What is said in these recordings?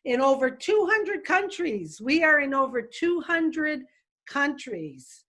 in over 200 countries. We are in over 200 countries,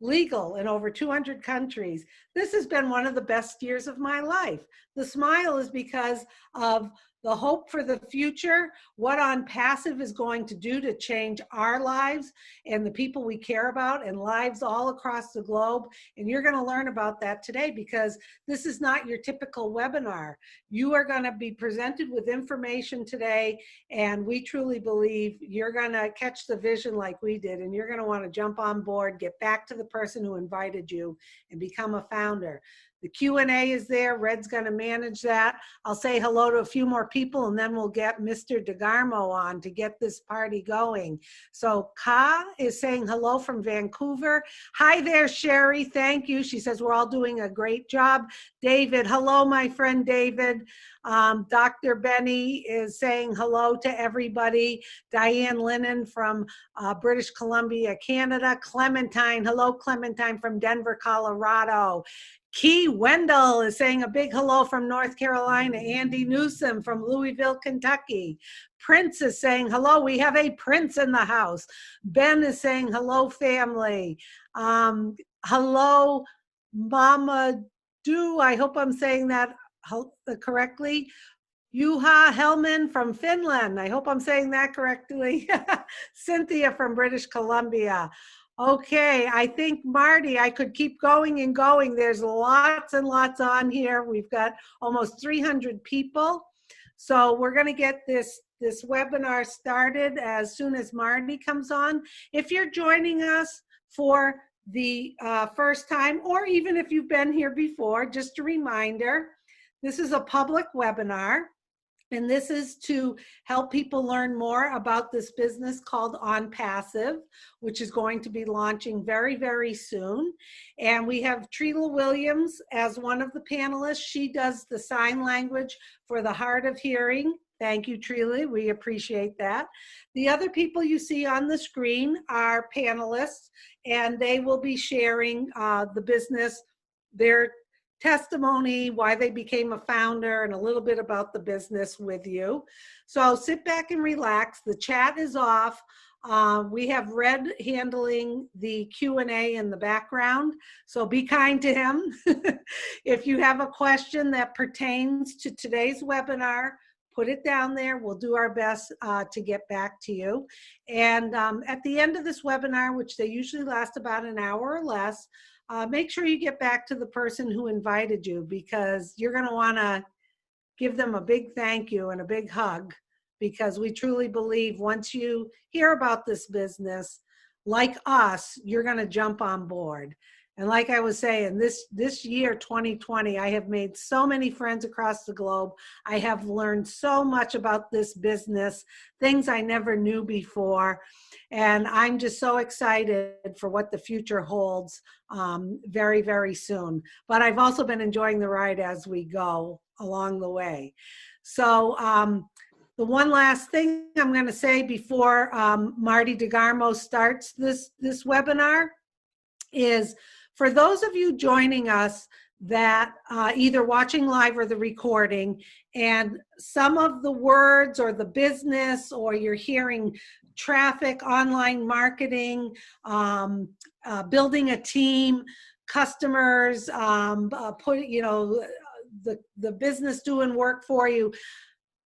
legal in over 200 countries. This has been one of the best years of my life. The smile is because of the hope for the future, what Onpassive is going to do to change our lives and the people we care about and lives all across the globe. And you're going to learn about that today, because this is not your typical webinar. You are going to be presented with information today, and we truly believe you're going to catch the vision like we did, and you're going to want to jump on board, get back to the person who invited you, and become a founder. The Q&A is there. Red's going to manage that. I'll say hello to a few more people, and then we'll get Mr. DeGarmo on to get this party going. So Ka is saying hello from Vancouver. Hi there, Sherry. Thank you. She says we're all doing a great job. David, hello, my friend David. Dr. Benny is saying hello to everybody. Diane Lennon from British Columbia, Canada. Clementine, hello, Clementine from Denver, Colorado. Key Wendell is saying a big hello from North Carolina. Andy Newsom from Louisville, Kentucky. Prince is saying hello. We have a Prince in the house. Ben is saying hello, family. Hello, Mama Do. I hope I'm saying that correctly. Juha Helman from Finland. I hope I'm saying that correctly. Cynthia from British Columbia. Okay, I think, Marty, I could keep going and going. There's lots and lots on here. We've got almost 300 people. So we're going to get this webinar started as soon as Marty comes on. If you're joining us for the first time, or even if you've been here before, just a reminder, this is a public webinar. And this is to help people learn more about this business called Onpassive, which is going to be launching very, very soon. And we have Trila Williams as one of the panelists. She does the sign language for the hard of hearing. Thank you, Trila. We appreciate that. The other people you see on the screen are panelists, and they will be sharing the business, their testimony, why they became a founder, and a little bit about the business with you. So sit back and relax. The chat is off. We have Red handling the Q&A in the background, so be kind to him. If you have a question that pertains to today's webinar, put it down there. We'll do our best to get back to you. And at the end of this webinar, which they usually last about an hour or less, make sure you get back to the person who invited you, because you're going to want to give them a big thank you and a big hug, because we truly believe once you hear about this business, like us, you're going to jump on board. And like I was saying, this year, 2020, I have made so many friends across the globe. I have learned so much about this business, things I never knew before. And I'm just so excited for what the future holds very, very soon. But I've also been enjoying the ride as we go along the way. So the one last thing I'm going to say before Marty DeGarmo starts this webinar is, for those of you joining us that either watching live or the recording, and some of the words or the business, or you're hearing traffic, online marketing, building a team, customers, the business doing work for you.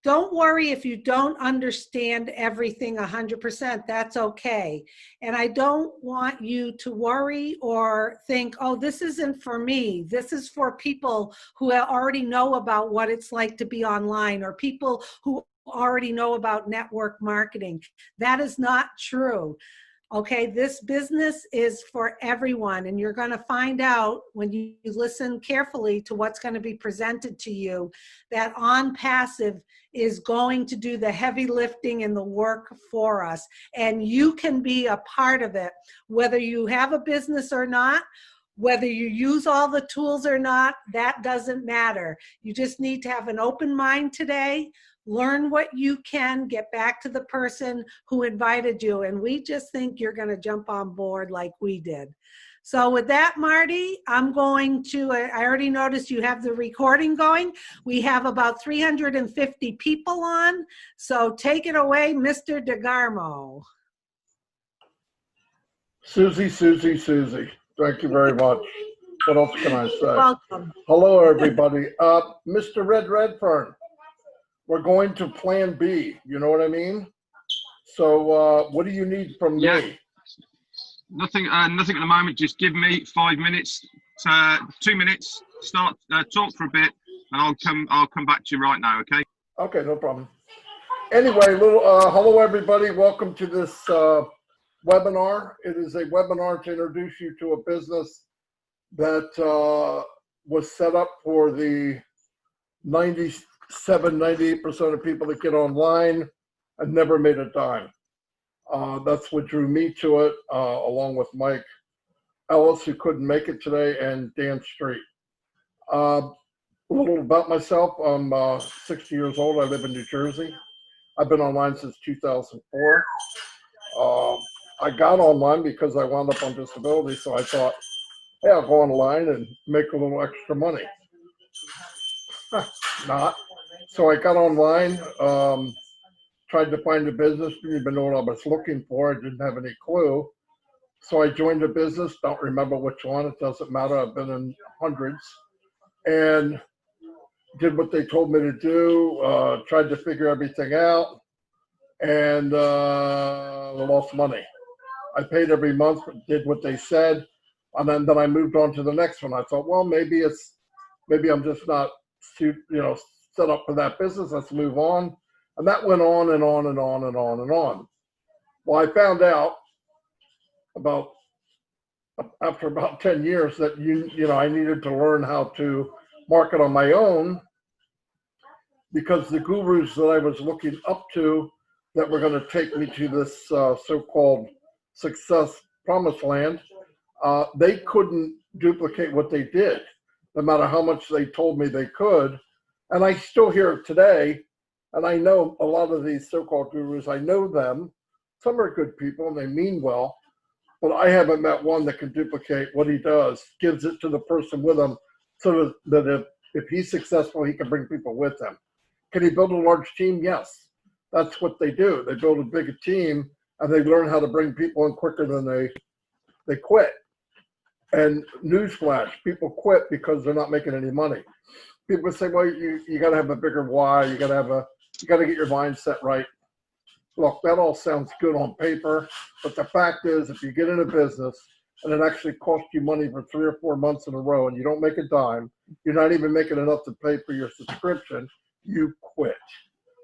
Don't worry if you don't understand everything 100%, that's okay. And I don't want you to worry or think, oh, this isn't for me. This is for people who already know about what it's like to be online, or people who already know about network marketing. That is not true. Okay, this business is for everyone, and you're going to find out when you listen carefully to what's going to be presented to you that Onpassive is going to do the heavy lifting and the work for us, and you can be a part of it, whether you have a business or not. Whether you use all the tools or not, that doesn't matter. You just need to have an open mind today, learn what you can, get back to the person who invited you, and we just think you're going to jump on board like we did. So with that, Marty, I'm going to, I already noticed you have the recording going. We have about 350 people on. So take it away, Mr. DeGarmo. Susie. Thank you very much. What else can I say? Welcome. Hello, everybody. Mr. Redfern, we're going to plan B. You know what I mean? So what do you need from me? Nothing at the moment. Just give me 5 minutes, 2 minutes. Talk for a bit, and I'll come back to you right now. Okay? Okay, no problem. Anyway, hello everybody. Welcome to this webinar. It is a webinar to introduce you to a business that was set up for the 98% of people that get online and never made a dime. That's what drew me to it, along with Mike Ellis, who couldn't make it today, and Dan Street. A little about myself. I'm 60 years old. I live in New Jersey. I've been online since 2004. I got online because I wound up on disability, so I thought, hey, I'll go online and make a little extra money. Not. So I got online, tried to find a business, didn't even know what I was looking for. I didn't have any clue. So I joined a business, don't remember which one, it doesn't matter. I've been in hundreds, and did what they told me to do, tried to figure everything out, and lost money. I paid every month, did what they said, and then I moved on to the next one. I thought, well, maybe I'm just not, set up for that business. Let's move on. And that went on and on and on and on and on. Well, I found out after about 10 years that I needed to learn how to market on my own, because the gurus that I was looking up to that were going to take me to this so-called success promised land, they couldn't duplicate what they did, no matter how much they told me they could. And I still hear it today, and I know a lot of these so-called gurus. I know them. Some are good people and they mean well, but I haven't met one that can duplicate what he does, gives it to the person with him, so that if he's successful, he can bring people with him. Can he build a large team? Yes. That's what they do. They build a big team, and they learn how to bring people in quicker than they quit. And newsflash, people quit because they're not making any money. People say, well, you got to have a bigger why. You got to get your mindset right. Look, that all sounds good on paper, but the fact is, if you get in a business and it actually costs you money for 3 or 4 months in a row and you don't make a dime, you're not even making enough to pay for your subscription, you quit.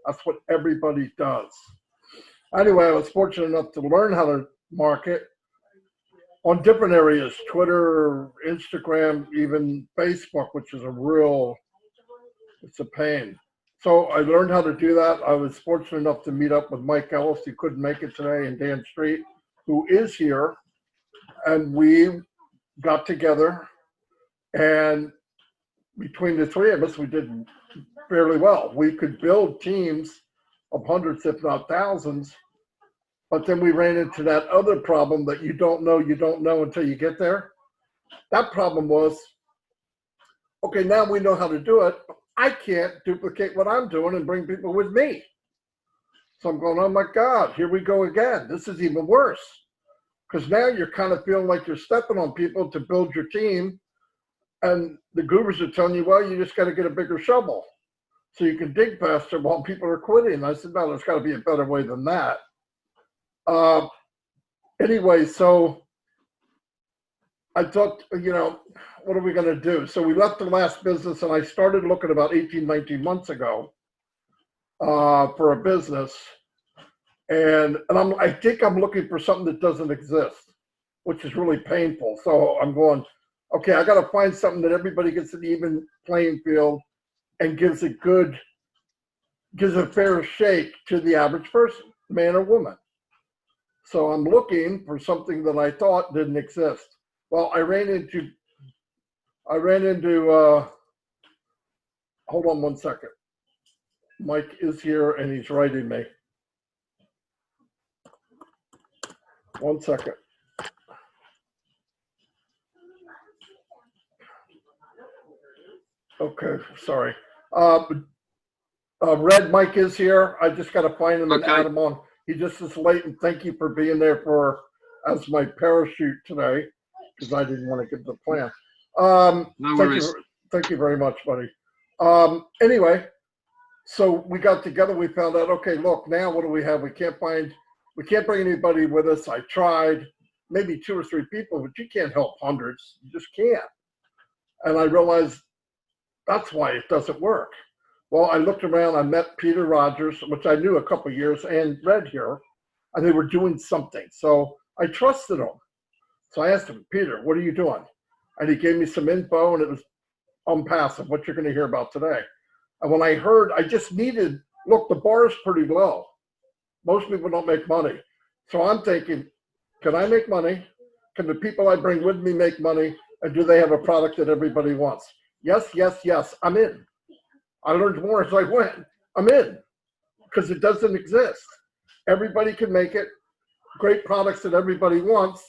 That's what everybody does. Anyway, I was fortunate enough to learn how to market on different areas, Twitter, Instagram, even Facebook, which is it's a pain. So I learned how to do that. I was fortunate enough to meet up with Mike Ellis, who couldn't make it today, and Dan Street, who is here. And we got together, and between the three of us, we did fairly well. We could build teams of hundreds, if not thousands, but then we ran into that other problem that you don't know until you get there. That problem was, okay, now we know how to do it. I can't duplicate what I'm doing and bring people with me. So I'm going, oh my God, here we go again. This is even worse. Because now you're kind of feeling like you're stepping on people to build your team. And the gurus are telling you, well, you just got to get a bigger shovel so you can dig faster while people are quitting. And I said, no, there's got to be a better way than that. Anyway, so I thought, what are we going to do? So we left the last business, and I started looking about 18, 19 months ago for a business. And I think I'm looking for something that doesn't exist, which is really painful. So I'm going, okay, I got to find something that everybody gets an even playing field and gives a fair shake to the average person, man or woman. So I'm looking for something that I thought didn't exist. Well, I ran into, hold on one second. Mike is here and he's writing me. 1 second. Okay, sorry. Red Mike is here. I just got to find him and Okay. add him on. He just is late, and thank you for being there for as my parachute today, because I didn't want to get the plan. No worries. Thank you very much, buddy. Anyway, so we got together. We found out, okay, look, now what do we have? We can't bring anybody with us. I tried, maybe 2 or 3 people, but you can't help hundreds. You just can't. And I realized that's why it doesn't work. Well, I looked around, I met Peter Rogers, which I knew a couple of years, and Red here, and they were doing something. So I trusted them. So I asked him, Peter, what are you doing? And he gave me some info, and it was Onpassive, what you're going to hear about today. And when I heard, I just needed, look, the bar is pretty low. Most people don't make money. So I'm thinking, can I make money? Can the people I bring with me make money? And do they have a product that everybody wants? Yes, yes, yes, I'm in. I learned more as I went. I'm in, because it doesn't exist. Everybody can make it, great products that everybody wants,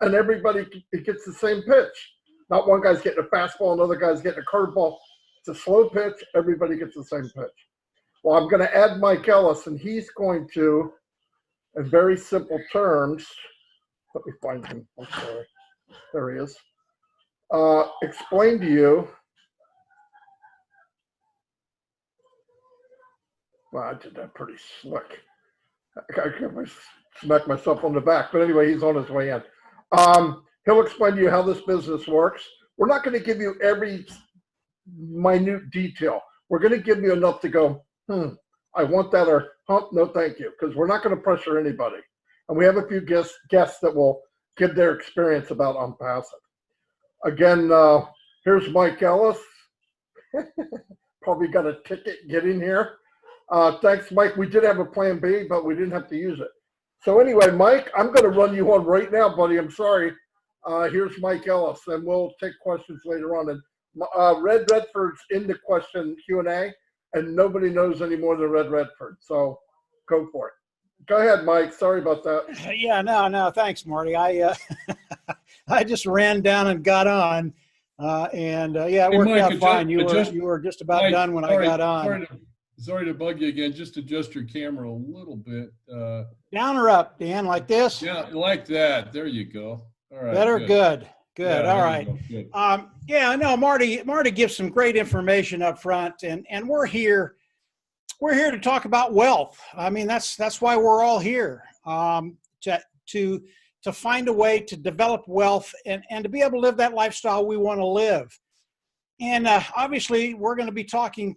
and everybody, it gets the same pitch. Not one guy's getting a fastball, another guy's getting a curveball. It's a slow pitch, everybody gets the same pitch. Well, I'm going to add Mike Ellis, and he's going to, in very simple terms, let me find him, I'm sorry, there he is, explain to you. Well, I did that pretty slick. I smacked myself on the back, but anyway, he's on his way in. He'll explain to you how this business works. We're not going to give you every minute detail. We're going to give you enough to go, I want that, or no thank you, because we're not going to pressure anybody. And we have a few guests that will give their experience about Onpassive. Again, here's Mike Ellis. Probably got a ticket getting here. Thanks, Mike. We did have a plan B, but we didn't have to use it. So anyway, Mike, I'm going to run you on right now, buddy. I'm sorry. Here's Mike Ellis, and we'll take questions later on. And Red Redford's in the question Q&A, and nobody knows any more than Red Redford. So go for it. Go ahead, Mike. Sorry about that. Yeah, no, thanks, Marty. I just ran down and got on, and it worked out fine. You were just about Mike, done when I got on. Sorry to bug you again. Just adjust your camera a little bit. Down or up, Dan, like this? Yeah, like that. There you go. All right. Better, good. Yeah, All right. Good. Marty gives some great information up front, and we're here to talk about wealth. I mean, that's why we're all here, to find a way to develop wealth and to be able to live that lifestyle we want to live. And obviously, we're going to be talking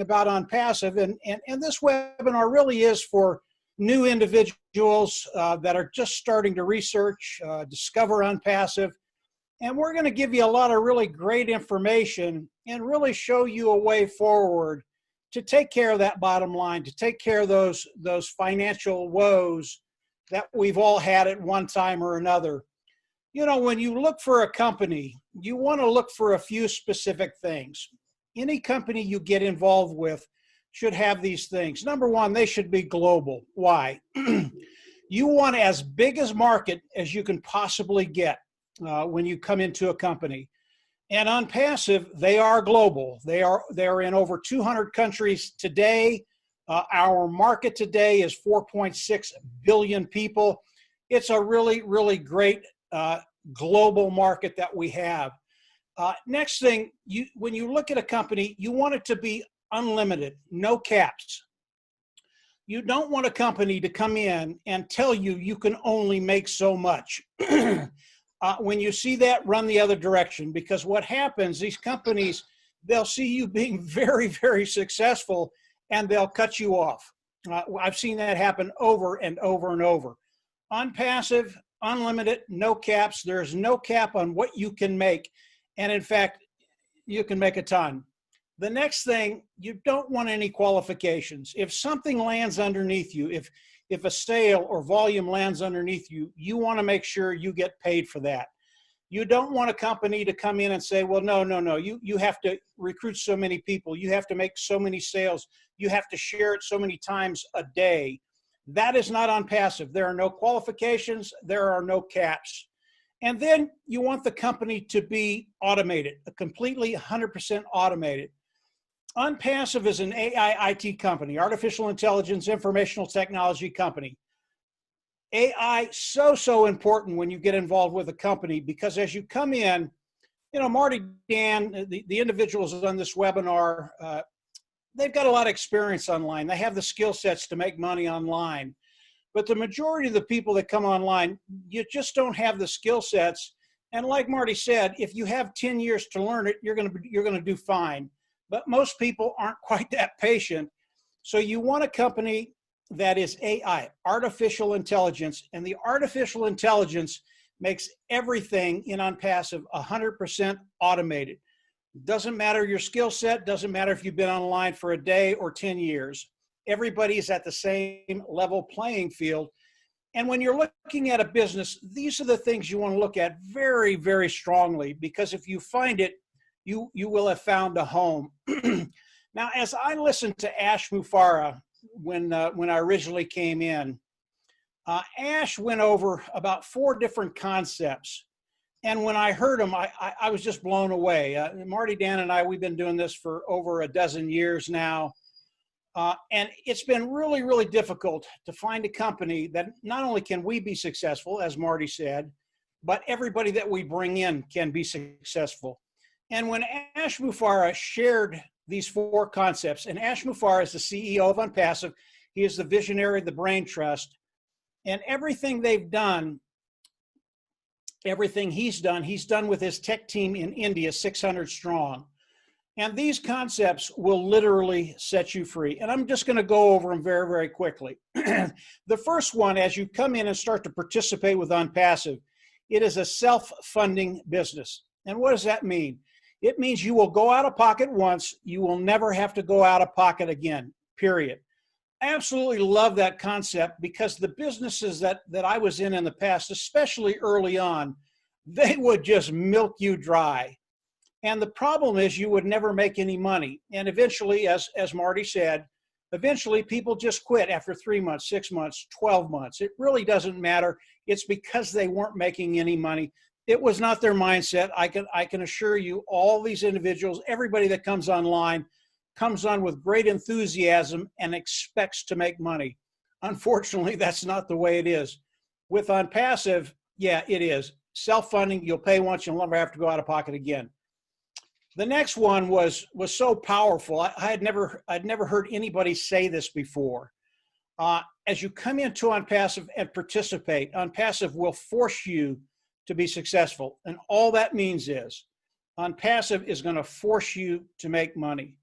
about Onpassive, and this webinar really is for new individuals that are just starting to research, discover Onpassive, and we're going to give you a lot of really great information and really show you a way forward to take care of that bottom line, to take care of those financial woes that we've all had at one time or another. You know, when you look for a company, you want to look for a few specific things. Any company you get involved with should have these things. Number one, they should be global. Why? You want as big a market as you can possibly get when you come into a company. And Onpassive, they are global. They're in over 200 countries today. Our market today is 4.6 billion people. It's a really, really great global market that we have. Next thing, when you look at a company, you want it to be unlimited, no caps. You don't want a company to come in and tell you can only make so much. When you see that, run the other direction, because what happens, these companies, they'll see you being very, very successful and they'll cut you off. I've seen that happen over and over and over. Onpassive, unlimited, no caps. There's no cap on what you can make. And in fact, you can make a ton. The next thing, you don't want any qualifications. If something lands underneath you, if a sale or volume lands underneath you, you want to make sure you get paid for that. You don't want a company to come in and say, well, no, you have to recruit so many people. You have to make so many sales. You have to share it so many times a day. That is not Onpassive. There are no qualifications. There are no caps. And then you want the company to be automated, a completely 100% automated. Onpassive is an AI IT company, artificial intelligence, informational technology company. AI so important when you get involved with a company, because as you come in, you know, Marty, Dan, the individuals on this webinar, they've got a lot of experience online. They have the skill sets to make money online. But the majority of the people that come online, you just don't have the skill sets. And like Marty said, if you have 10 years to learn it, you're gonna do fine. But most people aren't quite that patient. So you want a company that is AI, artificial intelligence, and the artificial intelligence makes everything in Onpassive 100% automated. Doesn't matter your skill set, doesn't matter if you've been online for a day or 10 years. Everybody is at the same level playing field. And when you're looking at a business, these are the things you want to look at very, very strongly, because if you find it, you will have found a home. Now, as I listened to Ash Mufareh when I originally came in, Ash went over about 4 different concepts. And when I heard him, I was just blown away. Marty, Dan, and I, we've been doing this for over a dozen years now. And it's been really, really difficult to find a company that not only can we be successful, as Marty said, but everybody that we bring in can be successful. And when Ash Mufareh shared these 4 concepts, and Ash Mufareh is the CEO of Onpassive, he is the visionary of the Brain Trust, and everything they've done, everything he's done with his tech team in India, 600 strong. And these concepts will literally set you free. And I'm just going to go over them very, very quickly. The first one, as you come in and start to participate with Onpassive, it is a self-funding business. And what does that mean? It means you will go out of pocket once, you will never have to go out of pocket again, period. I absolutely love that concept, because the businesses that I was in the past, especially early on, they would just milk you dry. And the problem is you would never make any money. And eventually, as Marty said, eventually people just quit after 3 months, 6 months, 12 months. It really doesn't matter. It's because they weren't making any money. It was not their mindset. I can assure you, all these individuals, everybody that comes online, comes on with great enthusiasm and expects to make money. Unfortunately, that's not the way it is. With Onpassive, yeah, it is. Self-funding, you'll pay once, you'll never have to go out of pocket again. The next one was so powerful. I'd never heard anybody say this before. As you come into Onpassive and participate, Onpassive will force you to be successful. And all that means is Onpassive is going to force you to make money.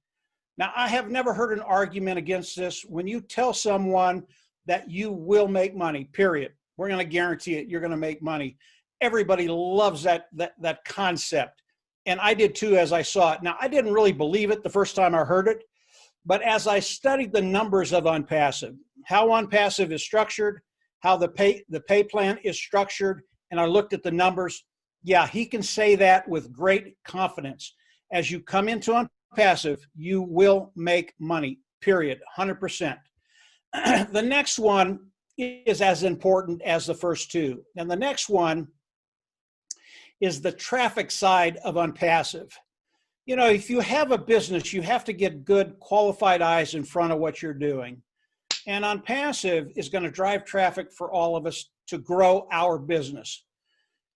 Now, I have never heard an argument against this. When you tell someone that you will make money, period, we're going to guarantee it, you're going to make money. Everybody loves that concept. And I did too, as I saw it. Now, I didn't really believe it the first time I heard it, but as I studied the numbers of Onpassive, how Onpassive is structured, how the pay plan is structured, and I looked at the numbers, yeah, he can say that with great confidence. As you come into Onpassive, you will make money, period, 100%. The next one is as important as the first 2. And the next one is the traffic side of Onpassive. You know, if you have a business, you have to get good qualified eyes in front of what you're doing. And Onpassive is going to drive traffic for all of us to grow our business.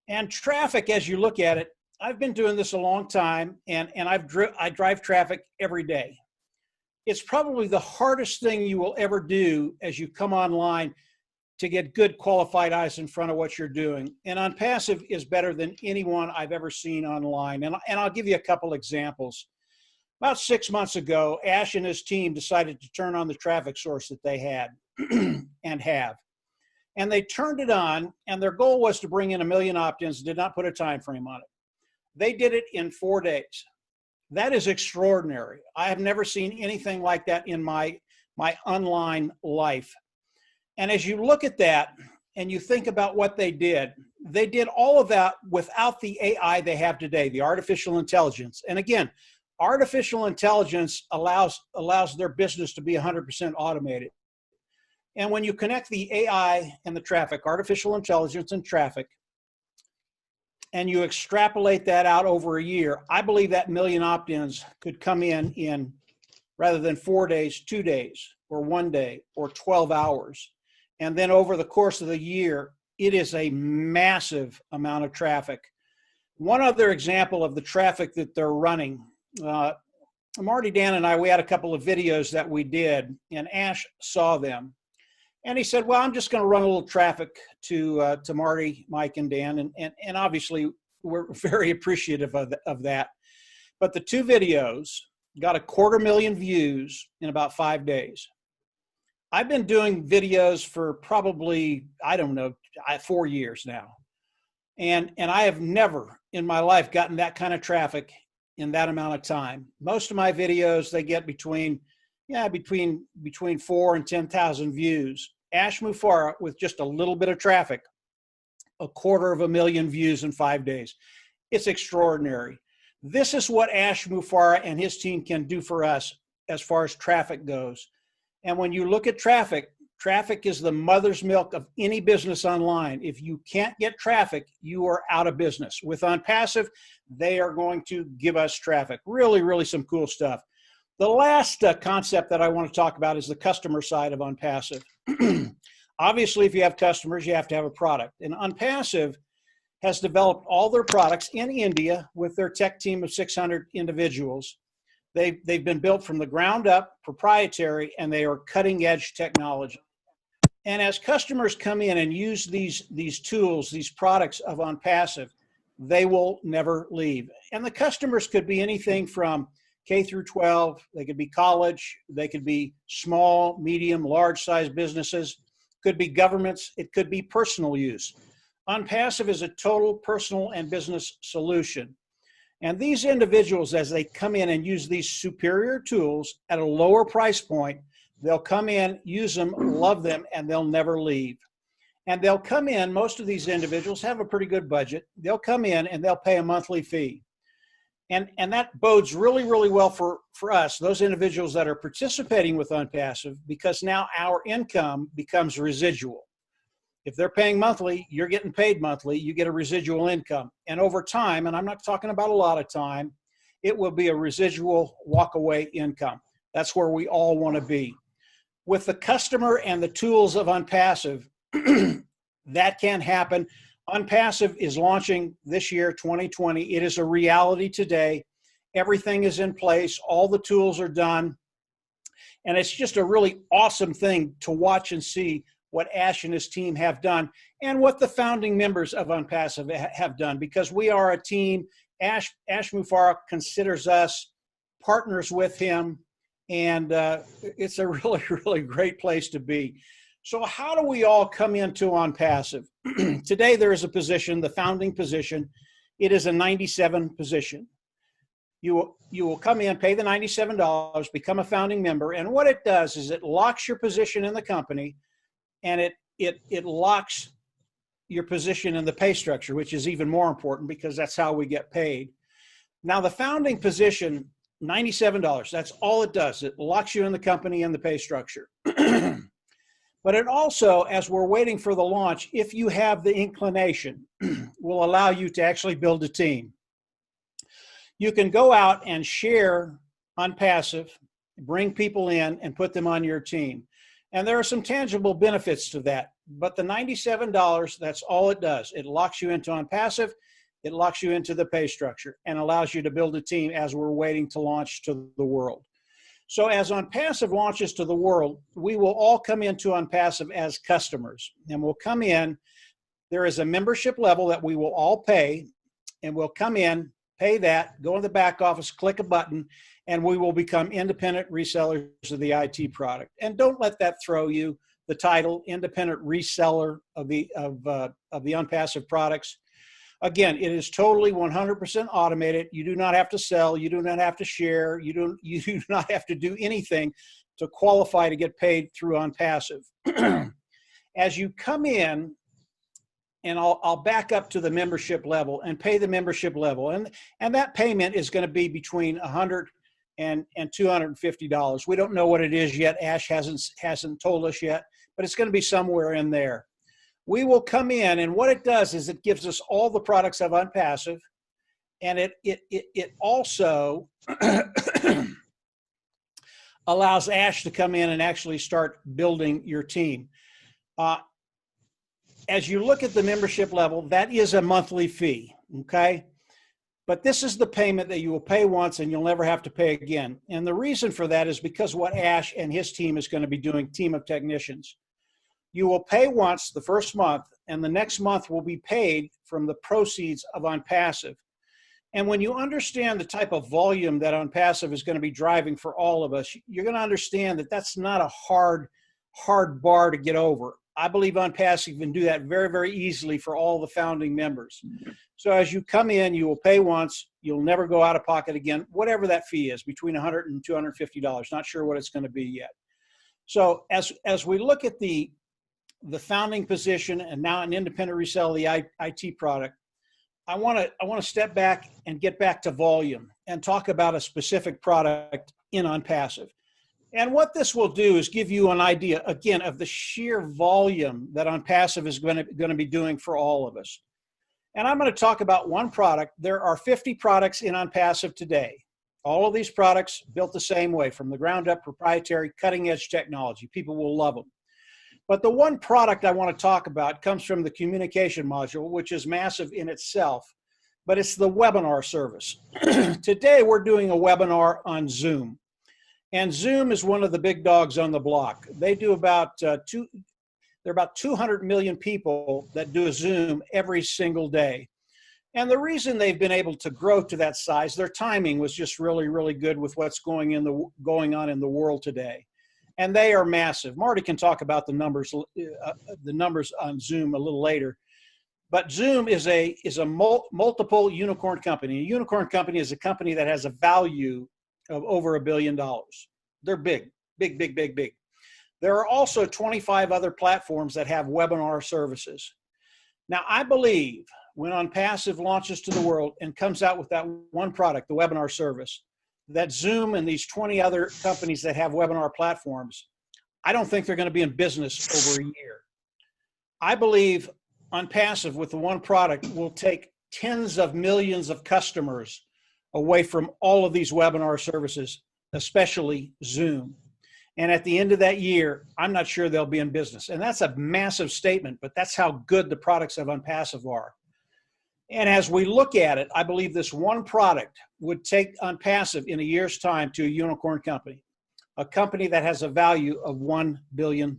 And traffic, as you look at it, I've been doing this a long time, and I drive traffic every day. It's probably the hardest thing you will ever do as you come online to get good qualified eyes in front of what you're doing. And Onpassive is better than anyone I've ever seen online. And I'll give you a couple examples. About 6 months ago, Ash and his team decided to turn on the traffic source that they had and have. And they turned it on, and their goal was to bring in 1 million opt-ins, did not put a time frame on it. They did it in 4 days. That is extraordinary. I have never seen anything like that in my online life. And as you look at that and you think about what they did all of that without the AI they have today, the artificial intelligence. And again, artificial intelligence allows their business to be 100% automated. And when you connect the AI and the traffic, artificial intelligence and traffic, and you extrapolate that out over a year, I believe that million opt-ins could come in rather than 4 days, 2 days, or 1 day, or 12 hours. And then over the course of the year, it is a massive amount of traffic. One other example of the traffic that they're running, Marty, Dan, and I, we had a couple of videos that we did, and Ash saw them. And he said, well, I'm just going to run a little traffic to Marty, Mike, and Dan. And obviously, we're very appreciative of that. But the two videos got 250,000 views in about 5 days. I've been doing videos for probably, I don't know, 4 years now. And I have never in my life gotten that kind of traffic in that amount of time. Most of my videos, they get between 4 and 10,000 views. Ash Mufareh, with just a little bit of traffic, 250,000 views in 5 days. It's extraordinary. This is what Ash Mufareh and his team can do for us as far as traffic goes. And when you look at traffic, traffic is the mother's milk of any business online. If you can't get traffic, you are out of business. With Onpassive, they are going to give us traffic. Really, really some cool stuff. The last concept that I want to talk about is the customer side of Onpassive. Obviously, if you have customers, you have to have a product. And Onpassive has developed all their products in India with their tech team of 600 individuals. They've been built from the ground up, proprietary, and they are cutting edge technology. And as customers come in and use these tools, these products of Onpassive, they will never leave. And the customers could be anything from K through 12, they could be college, they could be small, medium, large size businesses, could be governments, it could be personal use. Onpassive is a total personal and business solution. And these individuals, as they come in and use these superior tools at a lower price point, they'll come in, use them, love them, and they'll never leave. And they'll come in, most of these individuals have a pretty good budget. They'll come in and they'll pay a monthly fee. And that bodes really, really well for us, those individuals that are participating with Onpassive, because now our income becomes residual. If they're paying monthly, you're getting paid monthly, you get a residual income. And over time, and I'm not talking about a lot of time, it will be a residual walk-away income. That's where we all want to be. With the customer and the tools of Onpassive, that can happen. Onpassive is launching this year, 2020. It is a reality today. Everything is in place. All the tools are done. And it's just a really awesome thing to watch and see what Ash and his team have done and what the founding members of Onpassive have done, because we are a team. Ash Mufareh considers us partners with him, and it's a really, really great place to be. So how do we all come into Onpassive? Today there is a position, the founding position. It is a 97 position. You will come in, pay the $97, become a founding member, and what it does is it locks your position in the company, and it locks your position in the pay structure, which is even more important because that's how we get paid. Now the founding position, $97, that's all it does. It locks you in the company and the pay structure. But it also, as we're waiting for the launch, if you have the inclination, will allow you to actually build a team. You can go out and share Onpassive, bring people in and put them on your team. And there are some tangible benefits to that. But the $97, that's all it does. It locks you into Onpassive, it locks you into the pay structure, and allows you to build a team as we're waiting to launch to the world. So as Onpassive launches to the world, we will all come into Onpassive as customers. And we'll come in, there is a membership level that we will all pay, and we'll come in, pay that, go in the back office, click a button, and we will become independent resellers of the IT product. And don't let that throw you, the title, independent reseller of the Onpassive products. Again, it is totally 100% automated. You do not have to sell. You do not have to share. You do not have to do anything to qualify to get paid through Onpassive. As you come in, and I'll back up to the membership level and pay the membership level, and that payment is going to be between $100 and $250. We don't know what it is yet. Ash hasn't told us yet, but it's going to be somewhere in there. We will come in, and what it does is it gives us all the products of Onpassive, and it also allows Ash to come in and actually start building your team. As you look at the membership level, that is a monthly fee, okay? But this is the payment that you will pay once and you'll never have to pay again. And the reason for that is because what Ash and his team is going to be doing, team of technicians. You will pay once the first month, and the next month will be paid from the proceeds of Onpassive. And when you understand the type of volume that Onpassive is going to be driving for all of us, you're going to understand that that's not a hard bar to get over. I believe Onpassive can do that very, very easily for all the founding members. So as you come in, you will pay once, you'll never go out of pocket again, whatever that fee is, between $100 and $250. Not sure what it's going to be yet. So as we look at the founding position and now an independent reseller of the IT product, I want to step back and get back to volume and talk about a specific product in Onpassive. And what this will do is give you an idea, again, of the sheer volume that Onpassive is going to be doing for all of us. And I'm going to talk about one product. There are 50 products in Onpassive today. All of these products built the same way, from the ground up, proprietary, cutting edge technology. People will love them. But the one product I want to talk about comes from the communication module, which is massive in itself, but it's the webinar service. Today, we're doing a webinar on Zoom. And Zoom is one of the big dogs on the block. They do about there are about 200 million people that do a Zoom every single day. And the reason they've been able to grow to that size, their timing was just really, really good with what's going on in the world today. And they are massive. Marty can talk about the numbers on Zoom a little later. But Zoom is a multiple unicorn company. A unicorn company is a company that has a value of over $1 billion. They're big, big, big, big, big. There are also 25 other platforms that have webinar services. Now, I believe when Onpassive launches to the world and comes out with that one product, the webinar service, that Zoom and these 20 other companies that have webinar platforms, I don't think they're going to be in business over a year. I believe Onpassive with the one product will take tens of millions of customers away from all of these webinar services, especially Zoom. And at the end of that year, I'm not sure they'll be in business. And that's a massive statement, but that's how good the products of Onpassive are. And as we look at it, I believe this one product would take Onpassive in a year's time to a unicorn company, a company that has a value of $1 billion.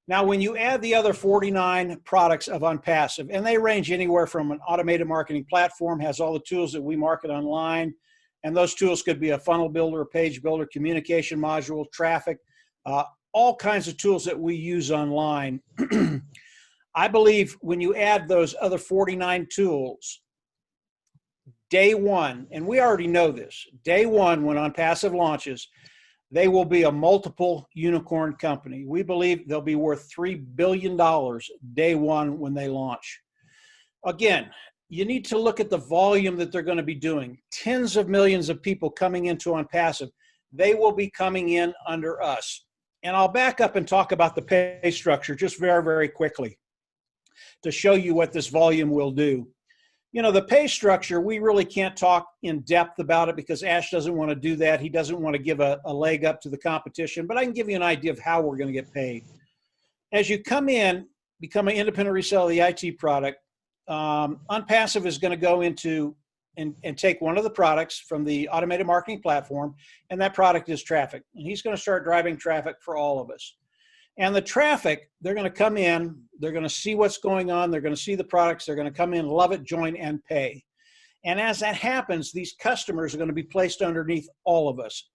Now, when you add the other 49 products of Onpassive, and they range anywhere from an automated marketing platform, has all the tools that we market online, and those tools could be a funnel builder, a page builder, communication module, traffic, all kinds of tools that we use online. I believe when you add those other 49 tools, day one, and we already know this, day one when Onpassive launches, they will be a multiple unicorn company. We believe they'll be worth $3 billion day one when they launch. Again, you need to look at the volume that they're going to be doing. Tens of millions of people coming into Onpassive. They will be coming in under us. And I'll back up and talk about the pay structure just very, very quickly to show you what this volume will do. You know, the pay structure, we really can't talk in depth about it because Ash doesn't want to do that. He doesn't want to give a leg up to the competition, but I can give you an idea of how we're going to get paid. As you come in, become an independent reseller of the IT product, Onpassive is going to go into and take one of the products from the automated marketing platform, and that product is traffic. And he's going to start driving traffic for all of us. And the traffic, they're going to come in, they're going to see what's going on, they're going to see the products, they're going to come in, love it, join, and pay. And as that happens, these customers are going to be placed underneath all of us.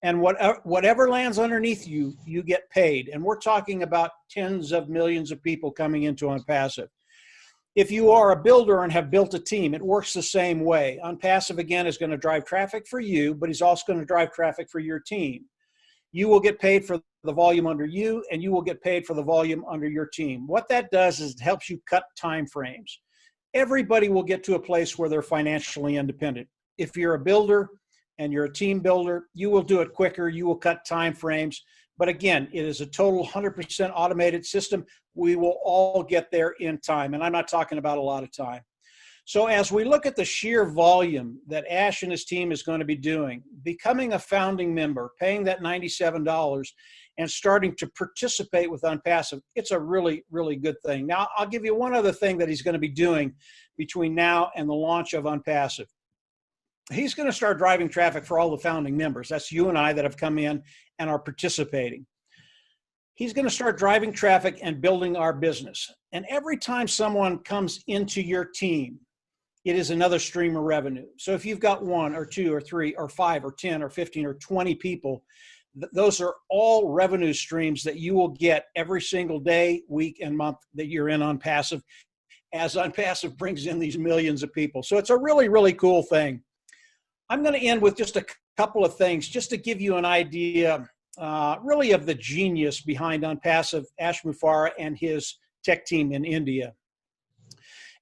And whatever lands underneath you, you get paid. And we're talking about tens of millions of people coming into Onpassive. If you are a builder and have built a team, it works the same way. Onpassive, again, is going to drive traffic for you, but he's also going to drive traffic for your team. You will get paid for the volume under you, and you will get paid for the volume under your team. What that does is it helps you cut time frames. Everybody will get to a place where they're financially independent. If you're a builder and you're a team builder, you will do it quicker. You will cut time frames. But again, it is a total 100% automated system. We will all get there in time. And I'm not talking about a lot of time. So as we look at the sheer volume that Ash and his team is going to be doing, becoming a founding member, paying that $97 and starting to participate with Onpassive, it's a really, really good thing. Now, I'll give you one other thing that he's going to be doing between now and the launch of Onpassive. He's going to start driving traffic for all the founding members. That's you and I that have come in and are participating. He's going to start driving traffic and building our business. And every time someone comes into your team, it is another stream of revenue. So if you've got 1 or 2 or 3 or 5 or 10 or 15 or 20 people, those are all revenue streams that you will get every single day, week, and month that you're in Onpassive, as Onpassive brings in these millions of people. So it's a really, really cool thing. I'm going to end with just a couple of things just to give you an idea really of the genius behind Onpassive, Ash Mufareh and his tech team in India.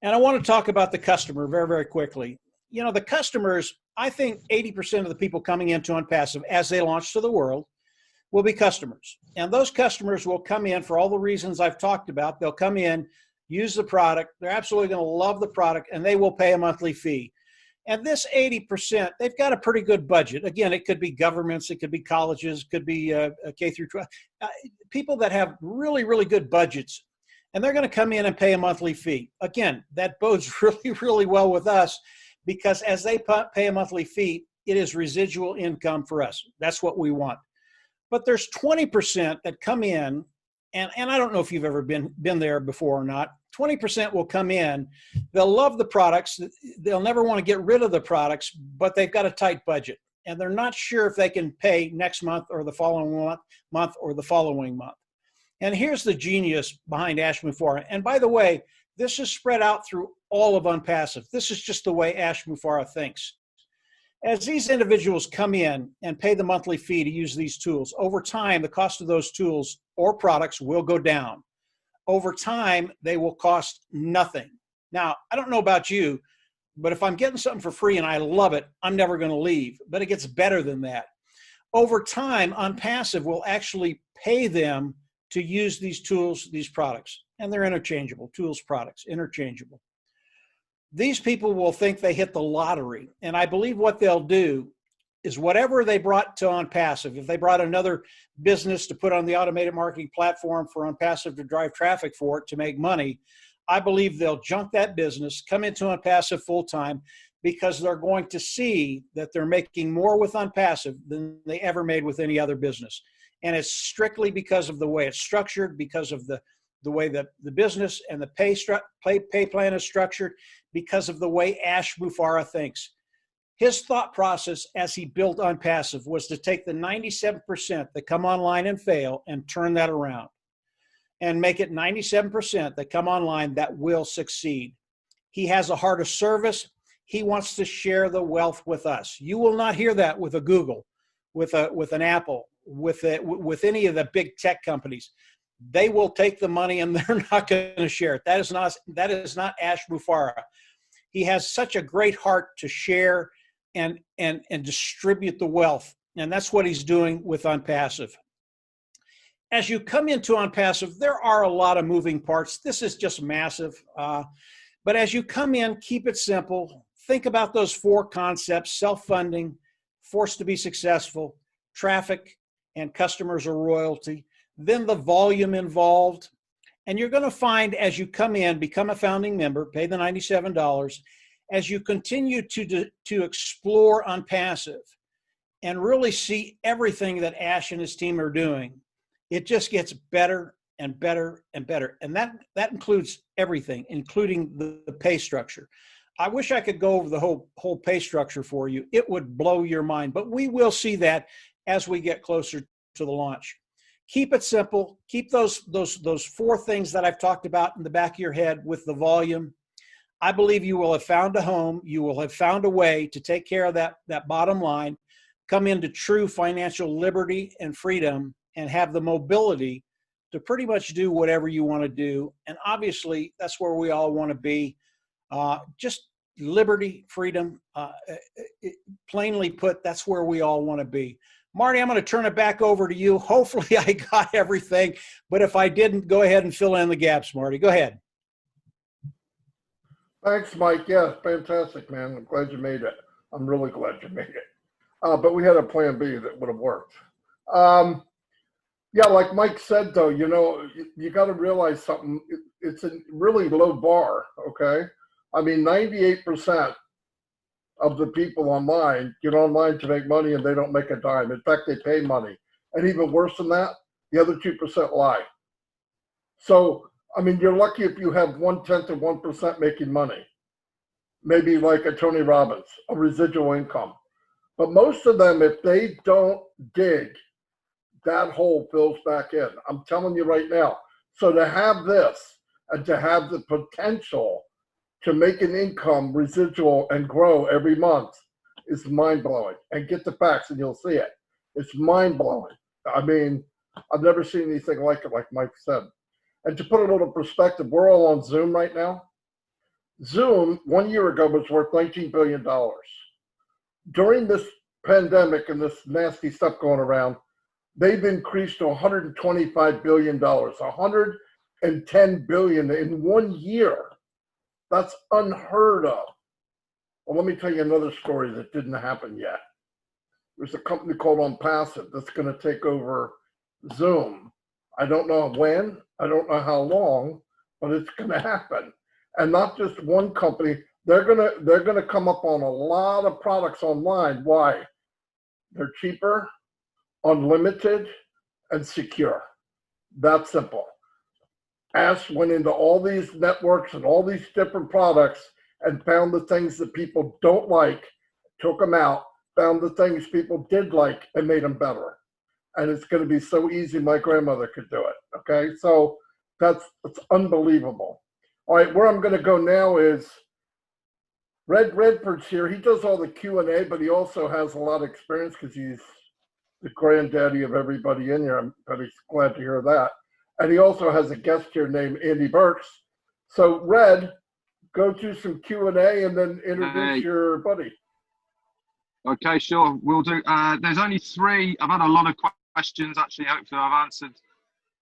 And I want to talk about the customer very, very quickly. You know, the customers, I think 80% of the people coming into Onpassive as they launch to the world will be customers. And those customers will come in for all the reasons I've talked about. They'll come in, use the product. They're absolutely going to love the product, and they will pay a monthly fee. And this 80%, they've got a pretty good budget. Again, it could be governments, it could be colleges, it could be K through 12, people that have really, really good budgets. And they're going to come in and pay a monthly fee. Again, that bodes really, really well with us, because as they pay a monthly fee, it is residual income for us. That's what we want. But there's 20% that come in, and I don't know if you've ever been there before or not. 20% will come in. They'll love the products. They'll never want to get rid of the products, but they've got a tight budget. And they're not sure if they can pay next month or the following month or the following month. And here's the genius behind Ash Mufareh. And by the way, this is spread out through all of Onpassive. This is just the way Ash Mufareh thinks. As these individuals come in and pay the monthly fee to use these tools, over time, the cost of those tools or products will go down. Over time, they will cost nothing. Now, I don't know about you, but if I'm getting something for free and I love it, I'm never going to leave. But it gets better than that. Over time, Onpassive will actually pay them to use these tools, these products. And they're interchangeable, tools, products, interchangeable. These people will think they hit the lottery. And I believe what they'll do is whatever they brought to Onpassive, if they brought another business to put on the automated marketing platform for Onpassive to drive traffic for it to make money, I believe they'll junk that business, come into Onpassive full-time, because they're going to see that they're making more with Onpassive than they ever made with any other business. And it's strictly because of the way it's structured, because of the way that the business and the pay plan is structured, because of the way Ash Mufareh thinks. His thought process as he built Onpassive was to take the 97% that come online and fail and turn that around and make it 97% that come online that will succeed. He has a heart of service. He wants to share the wealth with us. You will not hear that with a Google, with an Apple, with any of the big tech companies. They will take the money and they're not going to share it. That is not Ash Mufareh. He has such a great heart to share and distribute the wealth. And that's what he's doing with Onpassive. As you come into Onpassive, there are a lot of moving parts. This is just massive. But as you come in, keep it simple. Think about those 4 concepts: self-funding, forced to be successful, traffic, and customers or royalty. Then the volume involved. And you're going to find as you come in, become a founding member, pay the $97, as you continue to explore Onpassive and really see everything that Ash and his team are doing, it just gets better and better and better. And that includes everything, including the pay structure. I wish I could go over the whole pay structure for you. It would blow your mind, but we will see that as we get closer to the launch. Keep it simple. Keep those 4 things that I've talked about in the back of your head with the volume. I believe you will have found a home. You will have found a way to take care of that bottom line, come into true financial liberty and freedom, and have the mobility to pretty much do whatever you want to do. And obviously, that's where we all want to be. Just liberty, freedom, plainly put, that's where we all want to be. Marty, I'm going to turn it back over to you. Hopefully I got everything, but if I didn't, go ahead and fill in the gaps, Marty. Go ahead. Thanks, Mike. Yeah, fantastic, man. I'm glad you made it. I'm really glad you made it. But we had a plan B that would have worked. Yeah, like Mike said, though, you got to realize something. It's a really low bar, okay? I mean, 98% of the people online get online to make money and they don't make a dime. In fact, they pay money. And even worse than that, the other 2% lie. So, I mean, you're lucky if you have 1/10 of 1% making money. Maybe like a Tony Robbins, a residual income. But most of them, if they don't dig, that hole fills back in. I'm telling you right now. So to have this and to have the potential to make an income residual and grow every month is mind-blowing. And get the facts and you'll see it. It's mind-blowing. I mean, I've never seen anything like it, like Mike said. And to put a little perspective, we're all on Zoom right now. Zoom, 1 year ago, was worth $19 billion. During this pandemic and this nasty stuff going around, they've increased to $125 billion, $110 billion in 1 year. That's unheard of. Well, let me tell you another story that didn't happen yet. There's a company called Onpassive that's going to take over Zoom. I don't know when, I don't know how long, but it's going to happen. And not just one company. They're gonna come up on a lot of products online. Why? They're cheaper, unlimited, and secure. That's simple. Ash went into all these networks and all these different products and found the things that people don't like, took them out, found the things people did like and made them better. And it's going to be so easy. My grandmother could do it. Okay, so it's unbelievable. All right, where I'm going to go now is Red Redford's here. He does all the Q&A, but he also has a lot of experience because he's the granddaddy of everybody in here. I'm very glad to hear that. And he also has a guest here named Andy Burks. So Red, go through some Q&A and then introduce your buddy. Okay, sure, we'll do. There's only 3. I've had a lot of questions, actually. Hopefully I've answered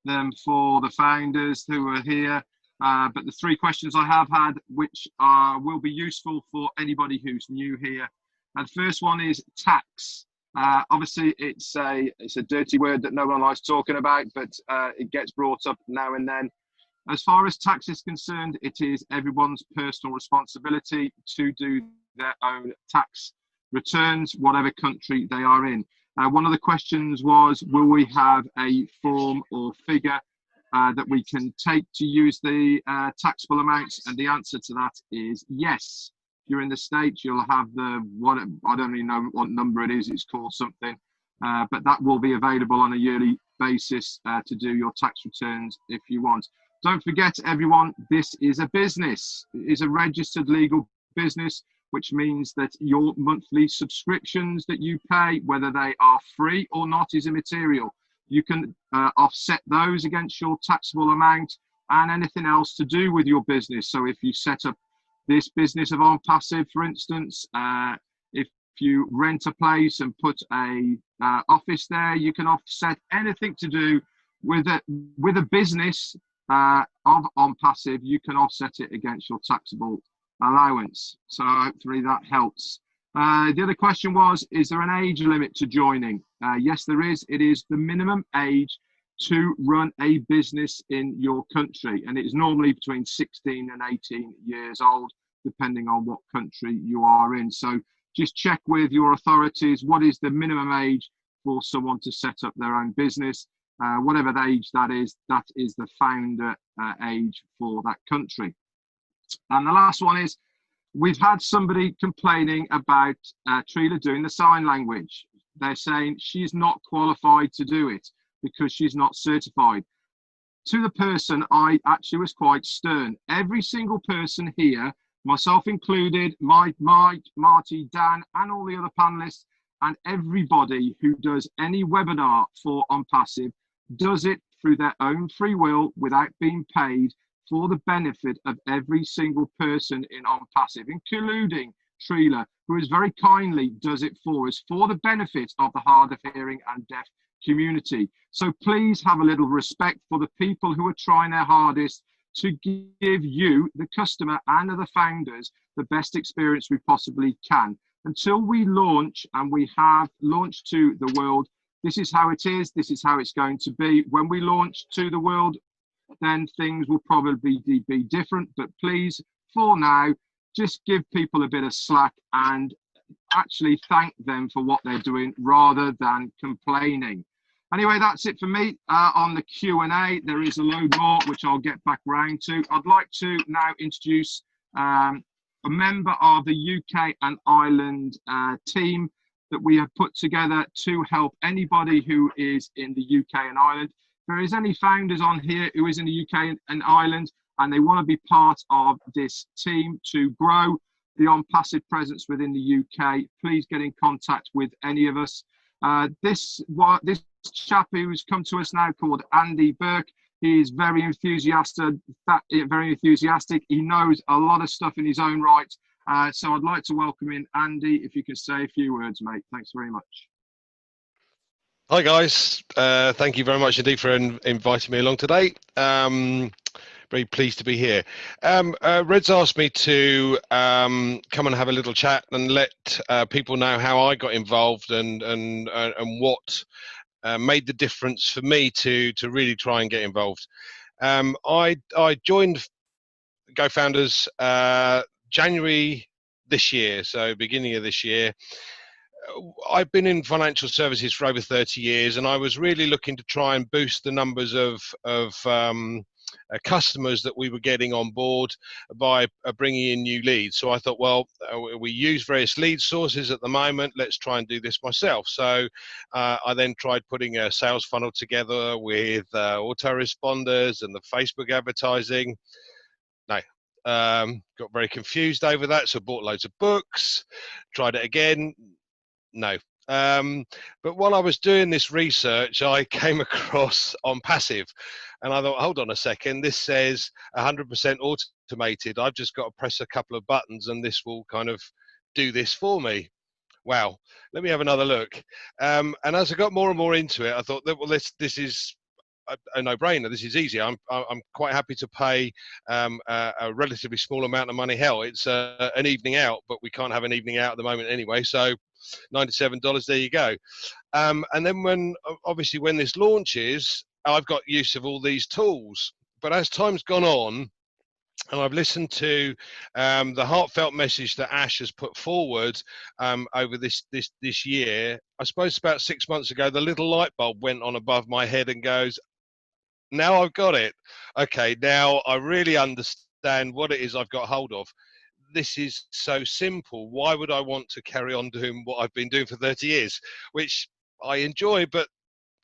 them for the founders who are here. But the 3 questions I have had, which will be useful for anybody who's new here. And the first one is tax. Obviously, it's a dirty word that no one likes talking about, but it gets brought up now and then. As far as tax is concerned, it is everyone's personal responsibility to do their own tax returns, whatever country they are in. One of the questions was, will we have a form or figure that we can take to use the taxable amounts? And the answer to that is yes. If you're in the States, you'll have I don't even know what number it is, it's called something, but that will be available on a yearly basis to do your tax returns if you want. Don't forget, everyone, this is a business. It is a registered legal business, which means that your monthly subscriptions that you pay, whether they are free or not, is immaterial. You can offset those against your taxable amount and anything else to do with your business. So if you set up this business of Onpassive, for instance, if you rent a place and put a office there, you can offset anything to do with a business of Onpassive. You can offset it against your taxable allowance. So hopefully that helps. The other question was, is there an age limit to joining? Yes, there is. It is the minimum age to run a business in your country. And it is normally between 16 and 18 years old, depending on what country you are in. So just check with your authorities, what is the minimum age for someone to set up their own business? Whatever the age that is the founder age for that country. And the last one is, we've had somebody complaining about Trila doing the sign language. They're saying she's not qualified to do it because she's not certified. To the person, I actually was quite stern. Every single person here, myself included, Mike, Marty, Dan, and all the other panelists, and everybody who does any webinar for Onpassive does it through their own free will without being paid, for the benefit of every single person in Onpassive, including Treeler, who has very kindly does it for us for the benefit of the hard of hearing and deaf community. So please have a little respect for the people who are trying their hardest to give you, the customer and the founders, the best experience we possibly can. Until we launch, and we have launched to the world, this is how it is, this is how it's going to be. When we launch to the world, then things will probably be different. But please, for now, just give people a bit of slack and actually thank them for what they're doing rather than complaining. Anyway, that's it for me on the Q&A. There is a load more, which I'll get back round to. I'd like to now introduce a member of the UK and Ireland team that we have put together to help anybody who is in the UK and Ireland. If there is any founders on here who is in the UK and Ireland and they want to be part of this team to grow the Onpassive presence within the UK, please get in contact with any of us. This chap who's come to us now called Andy Burke, he is very enthusiastic. He knows a lot of stuff in his own right. So I'd like to welcome in Andy, if you could say a few words, mate. Thanks very much. Hi guys, thank you very much indeed for inviting me along today. Very pleased to be here. Red's asked me to come and have a little chat and let people know how I got involved and what made the difference for me to really try and get involved. I joined GoFounders January this year, so beginning of this year. I've been in financial services for over 30 years, and I was really looking to try and boost the numbers of customers that we were getting on board by bringing in new leads. So I thought, well, we use various lead sources at the moment. Let's try and do this myself. So I then tried putting a sales funnel together with autoresponders and the Facebook advertising. No. Got very confused over that, so bought loads of books, tried it again. No. But while I was doing this research, I came across Onpassive, and I thought, hold on a second, this says 100% automated. I've just got to press a couple of buttons and this will kind of do this for me. Wow, let me have another look. And as I got more and more into it, I thought that, well, this is a no-brainer. This is easy. I'm quite happy to pay a relatively small amount of money. Hell, it's an evening out, but we can't have an evening out at the moment anyway. So $97, there you go. And then when this launches, I've got use of all these tools. But as time's gone on, and I've listened to the heartfelt message that Ash has put forward over this year, I suppose about 6 months ago, the little light bulb went on above my head and goes, now I've got it. Okay, now I really understand what it is I've got hold of. This is so simple. Why would I want to carry on doing what I've been doing for 30 years, which I enjoy, but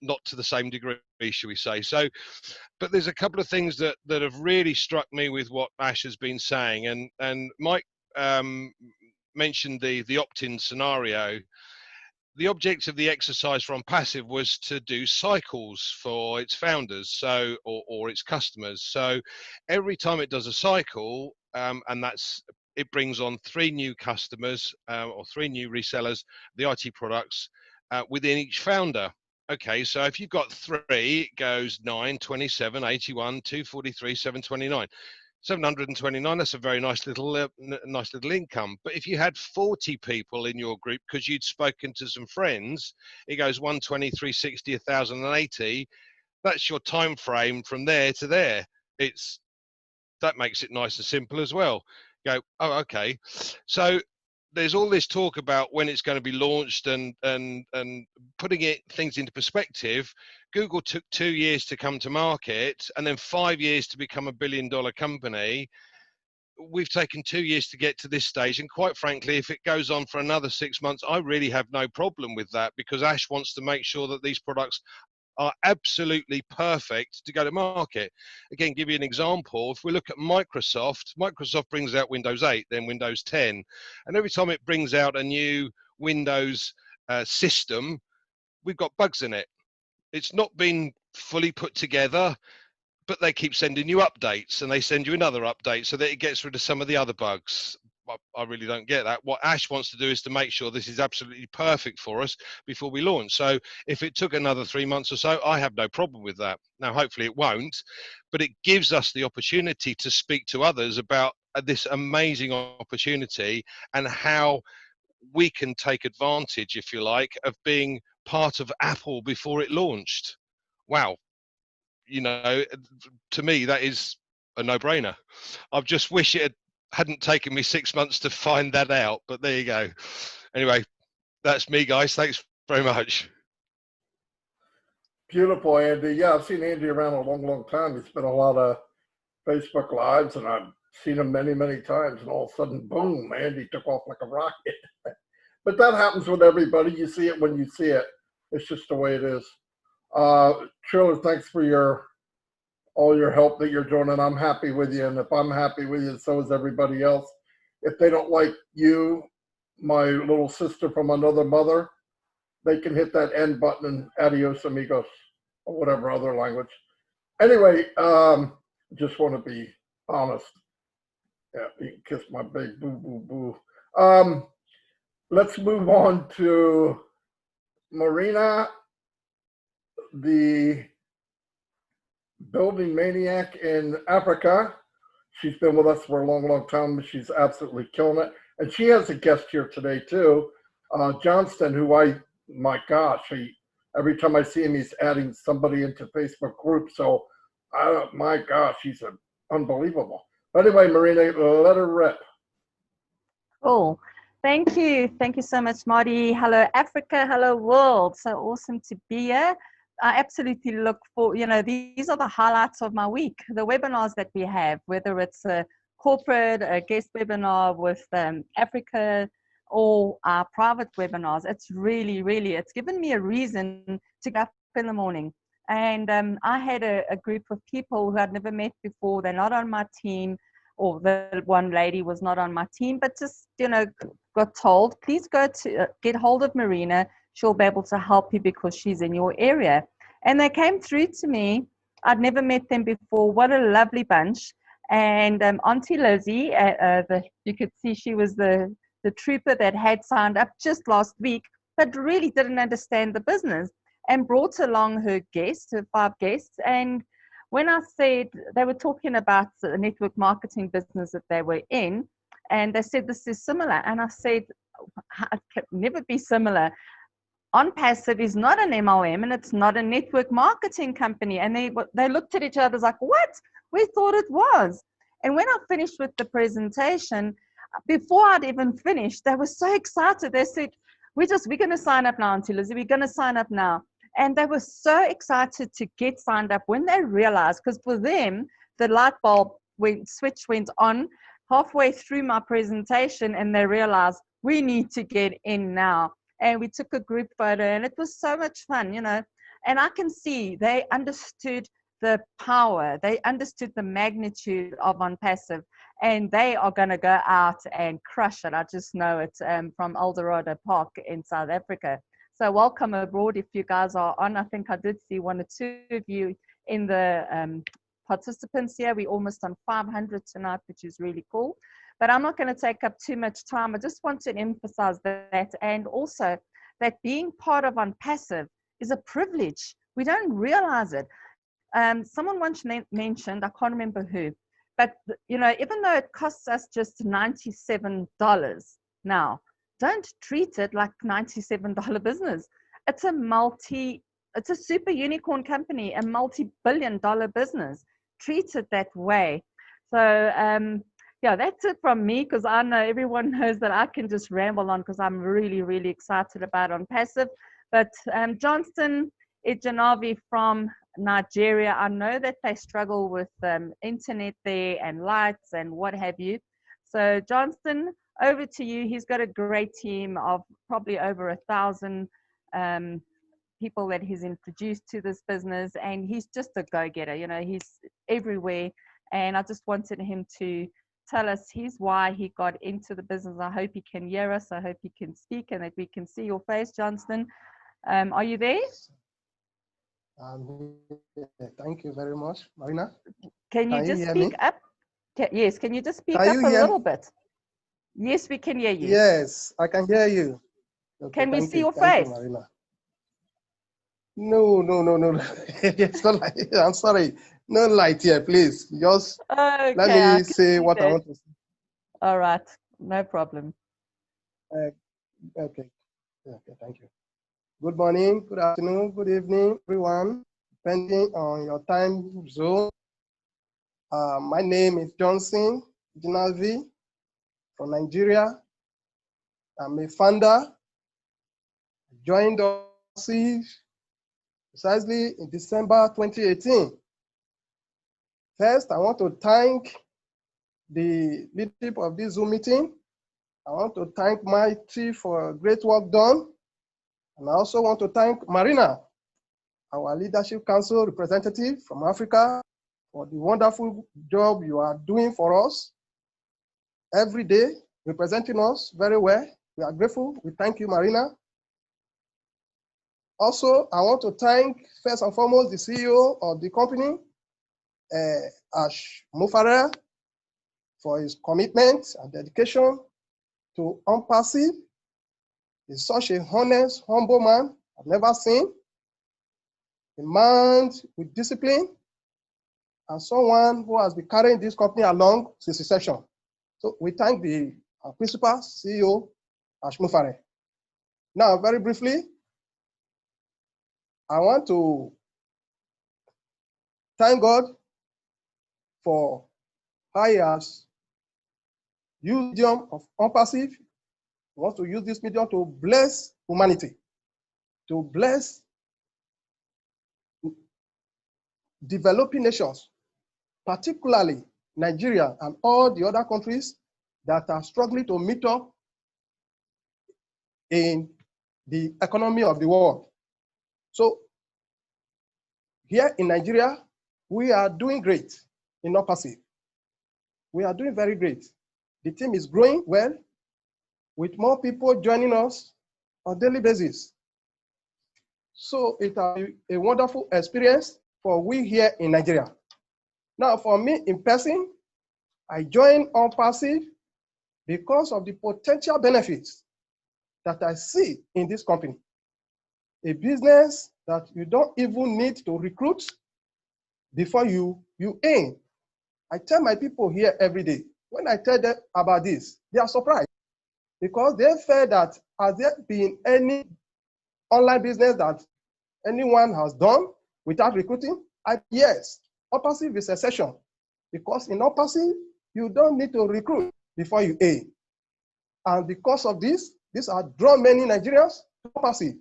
not to the same degree, shall we say. So, but there's a couple of things that have really struck me with what Ash has been saying, and Mike mentioned the opt-in scenario. The object of the exercise for Onpassive was to do cycles for its founders, so or its customers. So every time it does a cycle, and it brings on 3 new customers or 3 new resellers, the IT products within each founder. Okay, so if you've got 3, it goes 9, 27, 81, 243, 729. 729, that's a very nice little income. But if you had 40 people in your group because you'd spoken to some friends, it goes 120, 360, 1080. That's your time frame from there to there. That makes it nice and simple as well. Go, oh, okay. So there's all this talk about when it's going to be launched and putting things into perspective. Google took 2 years to come to market and then 5 years to become a $1 billion company. We've taken 2 years to get to this stage. And quite frankly, if it goes on for another 6 months, I really have no problem with that, because Ash wants to make sure that these products are absolutely perfect to go to market. Again, give you an example. If we look at Microsoft brings out Windows 8, then Windows 10. And every time it brings out a new Windows system, we've got bugs in it. It's not been fully put together, but they keep sending you updates, and they send you another update so that it gets rid of some of the other bugs. I really don't get that. What Ash wants to do is to make sure this is absolutely perfect for us before we launch. So if it took another 3 months or so, I have no problem with that. Now, hopefully it won't, but it gives us the opportunity to speak to others about this amazing opportunity and how we can take advantage, if you like, of being part of Apple before it launched. Wow. You know, to me, that is a no-brainer. I just wish it hadn't taken me 6 months to find that out, but there you go. Anyway, that's me, guys. Thanks very much. Beautiful, Andy. Yeah, I've seen Andy around a long, long time. He's been a lot of Facebook Lives, and I've seen him many, many times. And all of a sudden, boom, Andy took off like a rocket. But that happens with everybody. You see it when you see it. It's just the way it is. Triller, thanks for all your help that you're doing, and I'm happy with you. And if I'm happy with you, so is everybody else. If they don't like you, my little sister from another mother, they can hit that end button and adios amigos, or whatever other language. Anyway, just want to be honest. Yeah, you can kiss my big boo, boo, boo. Let's move on to Marina, the building maniac in Africa. She's been with us for a long, long time. She's absolutely killing it. And she has a guest here today too, Johnston, who my gosh, every time I see him, he's adding somebody into Facebook group. So, my gosh, he's unbelievable. But anyway, Marina, let her rip. Cool. Thank you. Thank you so much, Marty. Hello, Africa. Hello, world. So awesome to be here. I absolutely look for, these are the highlights of my week, the webinars that we have, whether it's a corporate, a guest webinar with Africa, or our private webinars. It's really, really, it's given me a reason to get up in the morning. And I had a group of people who I'd never met before. They're not on my team, or the one lady was not on my team, but just, got told, please go to get hold of Marina. She'll be able to help you because she's in your area. And they came through to me. I'd never met them before. What a lovely bunch. And Auntie Lizzie, you could see she was the trooper that had signed up just last week, but really didn't understand the business, and brought along her 5 guests. And when I said, they were talking about the network marketing business that they were in, and they said, this is similar. And I said, it can never be similar. Onpassive is not an MLM, and it's not a network marketing company. And they looked at each other like, what? We thought it was. And when I finished with the presentation, before I'd even finished, they were so excited. They said, we're going to sign up now, Auntie Lizzie. We're going to sign up now. And they were so excited to get signed up when they realized, because for them, the light bulb switch went on halfway through my presentation, and they realized we need to get in now. And we took a group photo, and it was so much fun, and I can see they understood the power. They understood the magnitude of Onpassive, and they are going to go out and crush it. I just know it from Eldorado Park in South Africa. So welcome aboard if you guys are on. I think I did see 1 or 2 of you in the participants here. We're almost on 500 tonight, which is really cool. But I'm not going to take up too much time. I just want to emphasize that, and also that being part of Onpassive is a privilege. We don't realize it. Someone once mentioned, I can't remember who, but even though it costs us just $97 now, don't treat it like $97 business. It's a super unicorn company, a multi-billion-dollar business. Treat it that way. So, yeah, that's it from me, because I know everyone knows that I can just ramble on because I'm really, really excited about Onpassive. But Johnston Ejanavi from Nigeria, I know that they struggle with internet there and lights and what have you. So Johnston, over to you. He's got a great team of probably over 1,000 people that he's introduced to this business, and he's just a go-getter. He's everywhere, and I just wanted him to tell us why he got into the business. I hope he can hear us. I hope he can speak and that we can see your face, Johnston. Are you there? Thank you very much, Marina. Can you just speak up? Yes, can you just speak up a little bit? Yes, we can hear you. Yes, I can hear you. Okay, Can we thank see you. your Thank you, face? Marina. No, no, no, no. It's not like, I'm sorry. No light here, please. Just Okay, let I me can say see what I that. want to say. All right, no problem. Okay, okay, thank you. Good morning, good afternoon, good evening, everyone, depending on your time zone. My name is Johnson Jinavi from Nigeria. I'm a founder. Joined Onpassive precisely in December 2018. First, I want to thank the leadership of this Zoom meeting. I want to thank Mighty for great work done. And I also want to thank Marina, our leadership council representative from Africa, for the wonderful job you are doing for us every day, representing us very well. We are grateful. We thank you, Marina. Also, I want to thank, first and foremost, the CEO of the company, Ash Mufareh, for his commitment and dedication to Onpassive. He's such a honest, humble man I've never seen. A man with discipline and someone who has been carrying this company along since inception. So we thank the principal CEO, Ash Mufareh. Now, very briefly, I want to thank God for how he has used the medium of Onpassive. He wants to use this medium to bless humanity, to bless developing nations, particularly Nigeria and all the other countries that are struggling to meet up in the economy of the world. So here in Nigeria, we are doing great in Onpassive. We are doing very great. The team is growing well, with more people joining us on a daily basis. So it has been a wonderful experience for we here in Nigeria. Now, for me in person, I joined Onpassive because of the potential benefits that I see in this company. A business that you don't even need to recruit before you aim. I tell my people here every day, when I tell them about this, they are surprised because they feel that has there been any online business that anyone has done without recruiting? Yes, Onpassive is a exception because in Onpassive, you don't need to recruit before you aim. And because of this has drawn many Nigerians to Onpassive.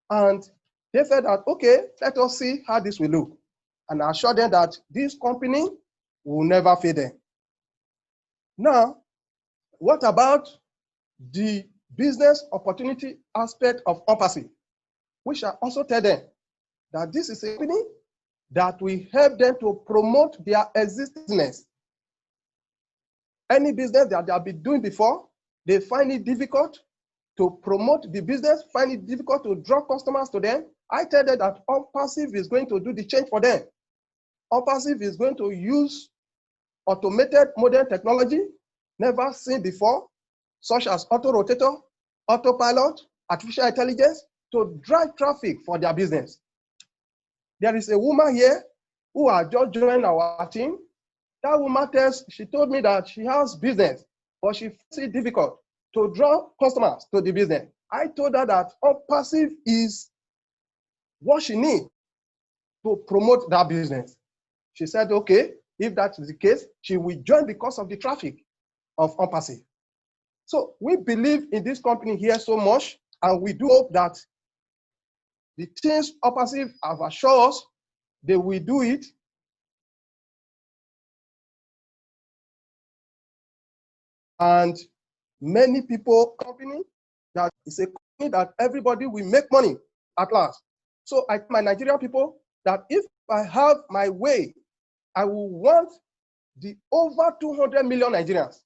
And they said that, okay, let us see how this will look. And I assured them that this company will never fail them. Now, what about the business opportunity aspect of Onpassive? We shall also tell them that this is a company that will help them to promote their existing business. Any business that they have been doing before, they find it difficult to promote the business, find it difficult to draw customers to them. I tell them that Onpassive is going to do the change for them. Onpassive is going to use automated modern technology never seen before, such as auto-rotator, autopilot, artificial intelligence, to drive traffic for their business. There is a woman here who has just joined our team. That woman she told me that she has business, but she finds it difficult to draw customers to the business. I told her that Onpassive is what she needs to promote that business. She said, okay, if that is the case, she will join because of the traffic of Onpassive. So we believe in this company here so much, and we do hope that the things Onpassive have assured us, they will do it. And many people, company that is a company that everybody will make money at last. So I tell my Nigerian people that if I have my way, I will want the over 200 million Nigerians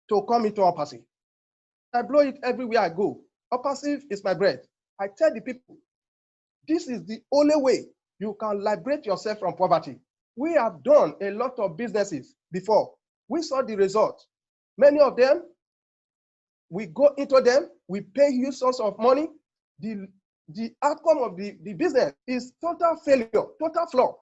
to come into Onpassive. I blow it everywhere I go. Onpassive is my bread. I tell the people, this is the only way you can liberate yourself from poverty. We have done a lot of businesses before. We saw the result. Many of them, we go into them, we pay huge sums of money. The outcome of the business is total failure, total flop.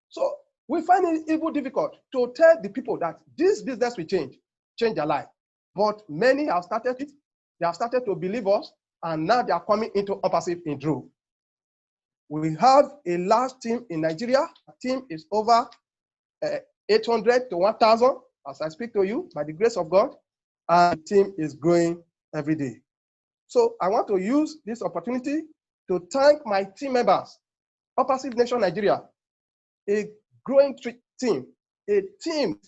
So we find it even difficult to tell the people that this business will change their life. But many have started it, they have started to believe us, and now they are coming into Onpassive in droves. We have a large team in Nigeria. The team is over 800 to 1,000 as I speak to you by the grace of God, and the team is growing every day. So I want to use this opportunity to thank my team members, Onpassive Nation Nigeria, a growing team, a team,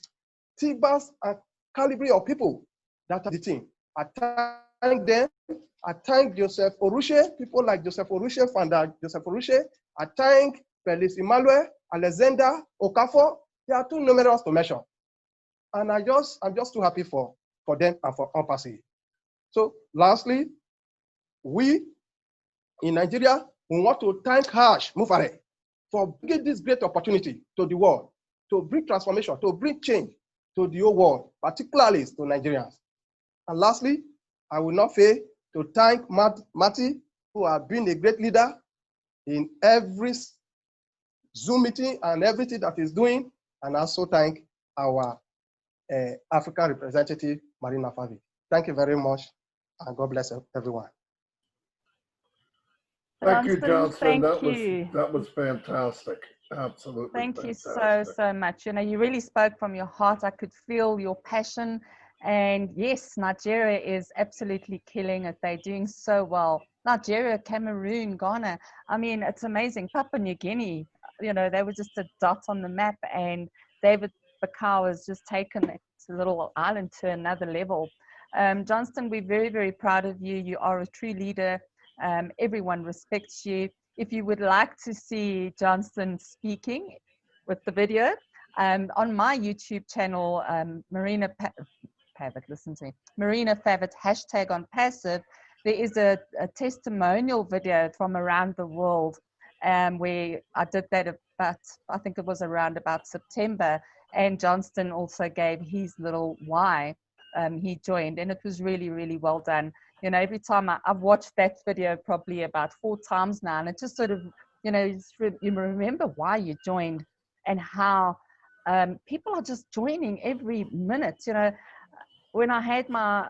Tibas and caliber of people that are the team. I thank them. I thank Joseph Orushe, people like Joseph Orushe, founder Joseph Orushe. I thank Felix Emmanuel, Alexander, Okafor. They are too numerous to mention. And I'm just too happy for them and for Onpassive. So lastly, we in Nigeria, we want to thank Ash Mufareh for bringing this great opportunity to the world, to bring transformation, to bring change to the whole world, particularly to Nigerians. And lastly, I will not fail to thank Matty, who has been a great leader in every Zoom meeting and everything that he's doing, and also thank our African representative, Marina Favi. Thank you very much, and God bless everyone. Thank you, Johnson. Thank that you. was fantastic. Absolutely. Thank fantastic. you so much. You know, you really spoke from your heart. I could feel your passion. And yes, Nigeria is absolutely killing it. They're doing so well. Nigeria, Cameroon, Ghana. I mean, it's amazing. Papua New Guinea, you know, they were just a dot on the map. And David Bakau has just taken that little island to another level. Johnston, we're very, very proud of you. You are a true leader. Everyone respects you. If you would like to see Johnston speaking with the video, on my YouTube channel, Marina Favitt, hashtag Onpassive, there is a testimonial video from around the world where I did that about, I think it was around about September, and Johnston also gave his little why he joined, and it was really, really well done. You know, every time I've watched that video probably about 4 times now, and it just sort of, you know, you remember why you joined and how people are just joining every minute. You know, when I had my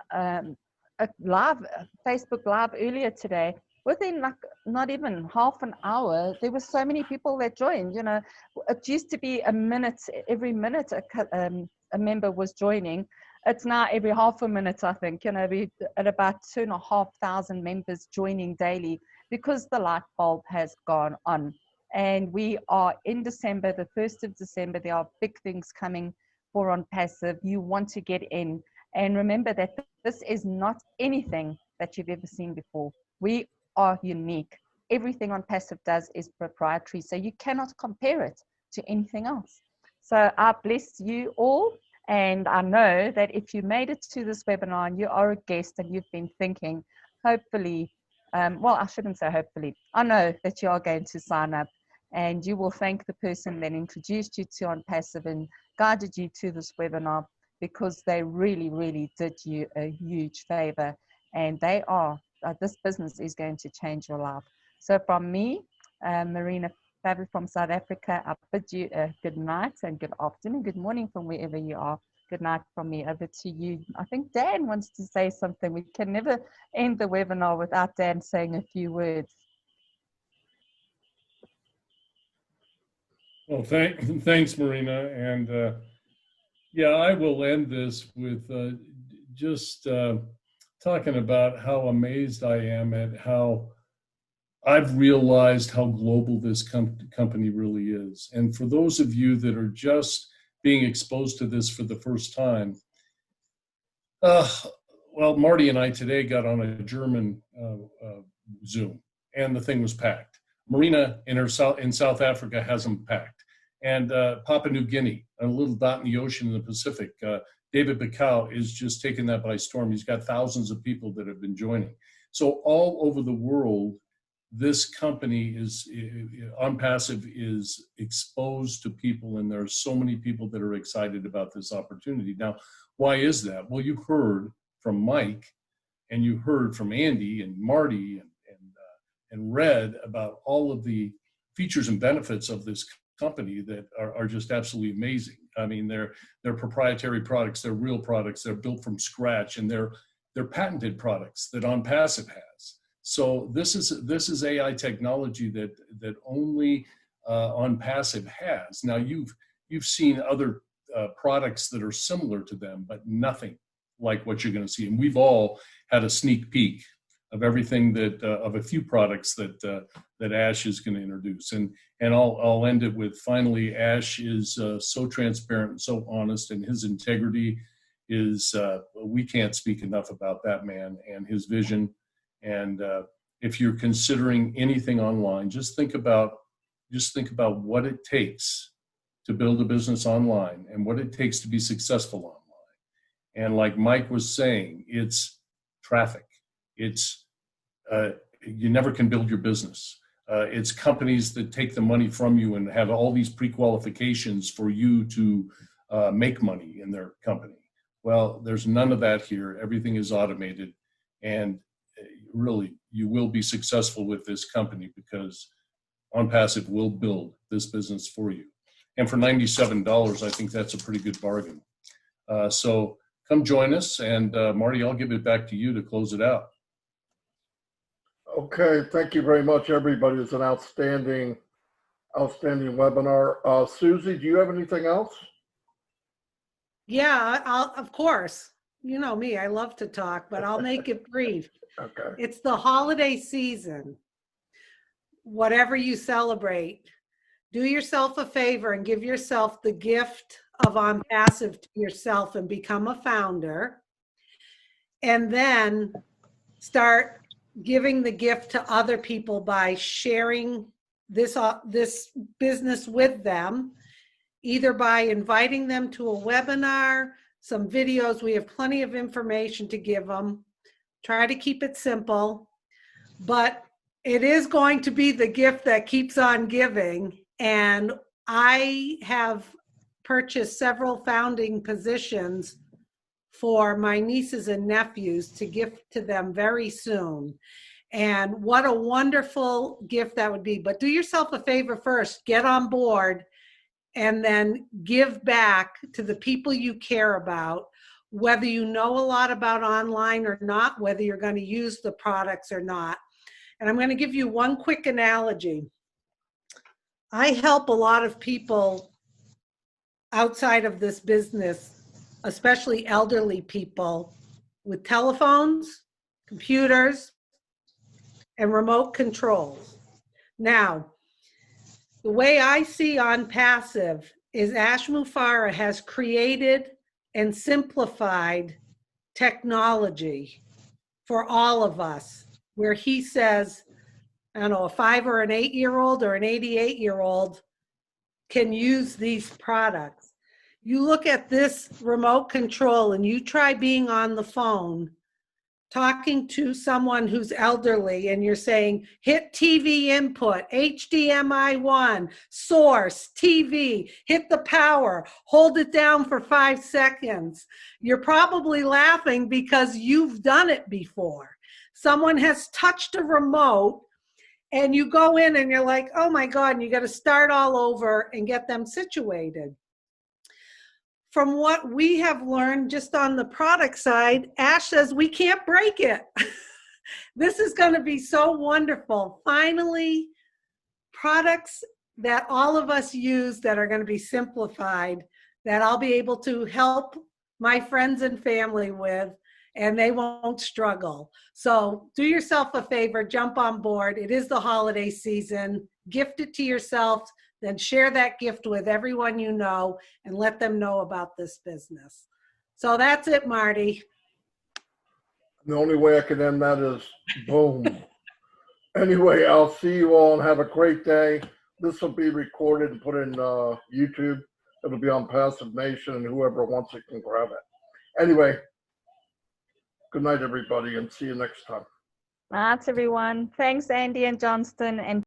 Facebook Live earlier today, within like not even half an hour, there were so many people that joined. You know, it used to be a minute, every minute a member was joining. It's now every half a minute, I think. You know, we're at about 2,500 members joining daily because the light bulb has gone on. And we are in December, the 1st of December. There are big things coming for Onpassive. You want to get in. And remember that this is not anything that you've ever seen before. We are unique. Everything Onpassive does is proprietary, so you cannot compare it to anything else. So I bless you all. And I know that if you made it to this webinar and you are a guest and you've been thinking, hopefully, well, I shouldn't say hopefully, I know that you are going to sign up and you will thank the person that introduced you to Onpassive and guided you to this webinar, because they really, really did you a huge favor. And they are, this business is going to change your life. So from me, Marina Favitt from South Africa, I bid you a good night and good afternoon, good morning from wherever you are. Good night from me. Over to you. I think Dan wants to say something. We can never end the webinar without Dan saying a few words. Well, thanks, Marina. And yeah, I will end this with just talking about how amazed I am at how I've realized how global this company really is. And for those of you that are just being exposed to this for the first time, well, Marty and I today got on a German Zoom, and the thing was packed. Marina in South Africa has them packed. And Papua New Guinea, a little dot in the ocean in the Pacific, David Bakau is just taking that by storm. He's got thousands of people that have been joining. So all over the world, this company is, Onpassive is exposed to people, and there are so many people that are excited about this opportunity. Now, why is that? Well, you heard from Mike, and you heard from Andy and Marty and read about all of the features and benefits of this company that are just absolutely amazing. I mean, they're proprietary products, they're real products, they're built from scratch, and they're patented products that Onpassive has. So this is AI technology that only Onpassive has. Now you've seen other products that are similar to them, but nothing like what you're going to see. And we've all had a sneak peek of everything that of a few products that Ash is going to introduce. And I'll end it with, finally, Ash is so transparent and so honest, and his integrity is we can't speak enough about that man and his vision. And if you're considering anything online, just think about what it takes to build a business online and what it takes to be successful online. And like Mike was saying, it's traffic. It's you never can build your business. It's companies that take the money from you and have all these pre-qualifications for you to make money in their company. Well, there's none of that here. Everything is automated, and really, you will be successful with this company because Onpassive will build this business for you. And for $97, I think that's a pretty good bargain. So come join us, and Marty, I'll give it back to you to close it out. Okay, thank you very much, everybody. It's an outstanding webinar. Susie, do you have anything else? Yeah, of course. You know me, I love to talk, but I'll make it brief. Okay. It's the holiday season. Whatever you celebrate, do yourself a favor and give yourself the gift of Onpassive to yourself and become a founder. And then start giving the gift to other people by sharing this business with them, either by inviting them to a webinar, some videos. We have plenty of information to give them. Try to keep it simple, but it is going to be the gift that keeps on giving. And I have purchased several founding positions for my nieces and nephews to gift to them very soon. And what a wonderful gift that would be. But do yourself a favor first, get on board, and then give back to the people you care about, whether you know a lot about online or not, whether you're going to use the products or not. And I'm going to give you one quick analogy. I help a lot of people outside of this business, especially elderly people, with telephones, computers, and remote controls. Now, the way I see Onpassive is Ash Mufareh has created and simplified technology for all of us, where he says, I don't know, a 5 or an 8-year-old or an 88-year-old can use these products. You look at this remote control and you try being on the phone, talking to someone who's elderly, and you're saying, hit TV input, HDMI 1, source, TV, hit the power, hold it down for 5 seconds. You're probably laughing because you've done it before. Someone has touched a remote and you go in and you're like, oh my God, and you got to start all over and get them situated. From what we have learned just on the product side, Ash says we can't break it. This is going to be so wonderful. Finally, products that all of us use that are going to be simplified, that I'll be able to help my friends and family with, and they won't struggle. So do yourself a favor, jump on board. It is the holiday season. Gift it to yourself. Then share that gift with everyone you know and let them know about this business. So that's it, Marty. The only way I can end that is boom. Anyway, I'll see you all and have a great day. This will be recorded and put in YouTube. It'll be on Passive Nation, and whoever wants it can grab it. Anyway, good night, everybody, and see you next time. Right, everyone. Thanks, Andy and Johnston, and